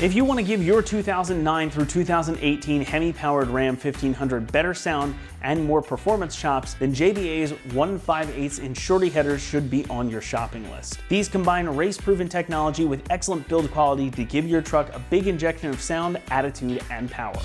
If you want to give your 2009 through 2018 Hemi-powered Ram 1500 better sound and more performance chops, then JBA's 1 5/8" Shorty Headers should be on your shopping list. These combine race-proven technology with excellent build quality to give your truck a big injection of sound, attitude, and power.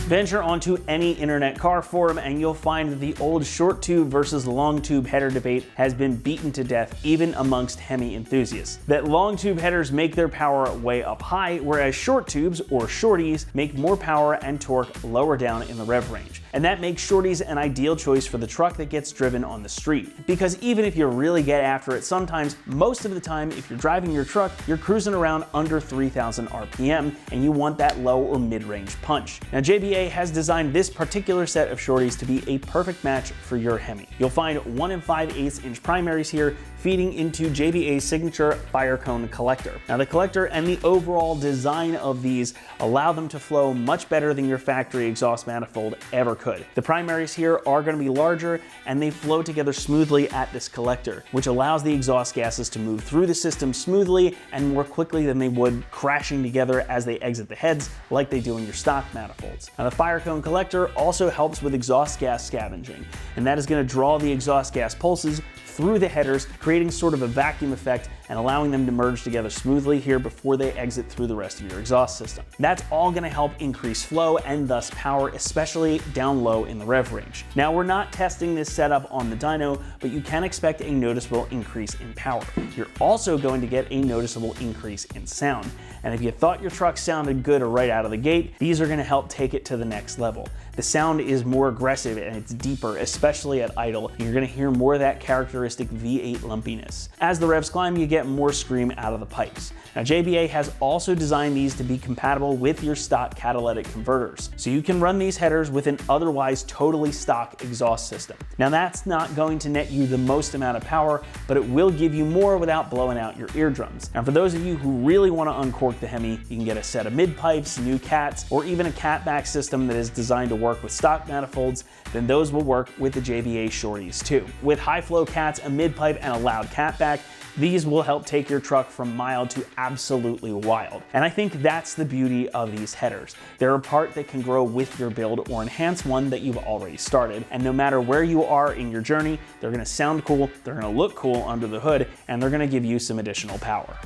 Venture onto any internet car forum and you'll find that the old short tube versus long tube header debate has been beaten to death even amongst Hemi enthusiasts. That long tube headers make their power way up high, whereas short tubes, or shorties, make more power and torque lower down in the rev range. And that makes shorties an ideal choice for the truck that gets driven on the street. Because even if you really get after it, sometimes, most of the time, if you're driving your truck, you're cruising around under 3,000 RPM and you want that low or mid-range punch. Now JBA has designed this particular set of shorties to be a perfect match for your Hemi. You'll find 1 5/8" primaries here, feeding into JBA's signature fire cone collector. Now the collector and the overall design of these allow them to flow much better than your factory exhaust manifold ever could. The primaries here are going to be larger and they flow together smoothly at this collector, which allows the exhaust gases to move through the system smoothly and more quickly than they would crashing together as they exit the heads like they do in your stock manifolds. Now the fire cone collector also helps with exhaust gas scavenging, and that is going to draw the exhaust gas pulses through the headers, creating sort of a vacuum effect and allowing them to merge together smoothly here before they exit through the rest of your exhaust system. That's all going to help increase flow and thus power, especially down low in the rev range. Now we're not testing this setup on the dyno, but you can expect a noticeable increase in power. You're also going to get a noticeable increase in sound. And if you thought your truck sounded good right out of the gate, these are going to help take it to the next level. The sound is more aggressive and it's deeper, especially at idle. You're going to hear more of that characteristic V8 lumpiness. As the revs climb, you get more scream out of the pipes. Now JBA has also designed these to be compatible with your stock catalytic converters, so you can run these headers with an otherwise totally stock exhaust system. Now that's not going to net you the most amount of power, but it will give you more without blowing out your eardrums. Now for those of you who really want to uncork the Hemi, you can get a set of mid pipes, new cats, or even a catback system that is designed to work with stock manifolds. Then those will work with the JBA shorties too. With high flow cats, a mid pipe, and a loud catback, these will help take your truck from mild to absolutely wild. And I think that's the beauty of these headers. They're a part that can grow with your build or enhance one that you've already started. And no matter where you are in your journey, they're gonna sound cool, they're gonna look cool under the hood, and they're gonna give you some additional power.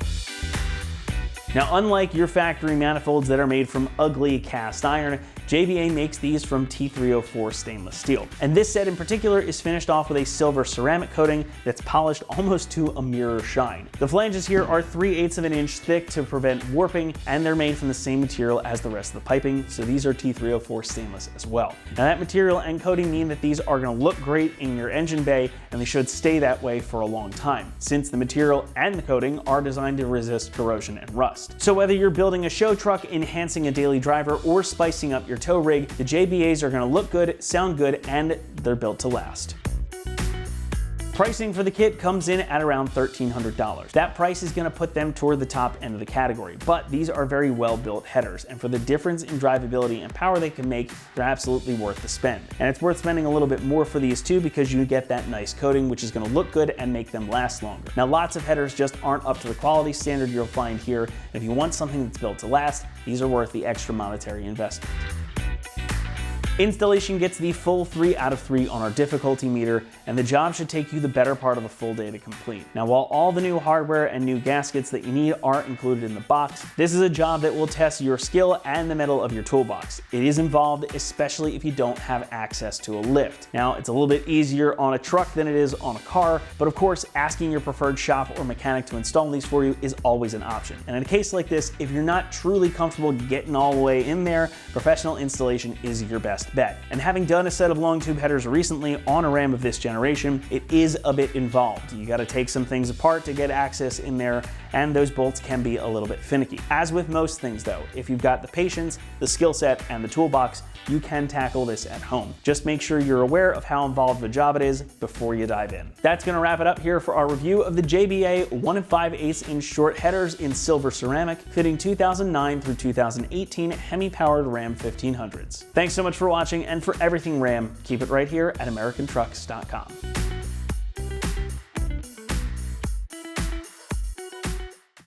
Now, unlike your factory manifolds that are made from ugly cast iron, JBA makes these from T304 stainless steel. And this set in particular is finished off with a silver ceramic coating that's polished almost to a mirror shine. The flanges here are 3/8 of an inch thick to prevent warping, and they're made from the same material as the rest of the piping, so these are T304 stainless as well. Now that material and coating mean that these are going to look great in your engine bay, and they should stay that way for a long time, since the material and the coating are designed to resist corrosion and rust. So whether you're building a show truck, enhancing a daily driver, or spicing up your tow rig, the JBAs are going to look good, sound good, and they're built to last. Pricing for the kit comes in at around $1,300. That price is going to put them toward the top end of the category, but these are very well built headers, and for the difference in drivability and power they can make, they're absolutely worth the spend. And it's worth spending a little bit more for these too, because you get that nice coating which is going to look good and make them last longer. Now lots of headers just aren't up to the quality standard you'll find here, and if you want something that's built to last, these are worth the extra monetary investment. Installation gets the full 3 out of 3 on our difficulty meter, and the job should take you the better part of a full day to complete. Now, while all the new hardware and new gaskets that you need are included in the box, this is a job that will test your skill and the metal of your toolbox. It is involved, especially if you don't have access to a lift. Now, it's a little bit easier on a truck than it is on a car, but of course, asking your preferred shop or mechanic to install these for you is always an option. And in a case like this, if you're not truly comfortable getting all the way in there, professional installation is your best bet. And having done a set of long tube headers recently on a Ram of this generation, it is a bit involved. You got to take some things apart to get access in there, and those bolts can be a little bit finicky. As with most things though, if you've got the patience, the skill set, and the toolbox, you can tackle this at home. Just make sure you're aware of how involved the job it is before you dive in. That's going to wrap it up here for our review of the JBA 1 5/8" short headers in silver ceramic, fitting 2009 through 2018 Hemi-powered Ram 1500s. Thanks so much for watching, and for everything Ram, keep it right here at AmericanTrucks.com.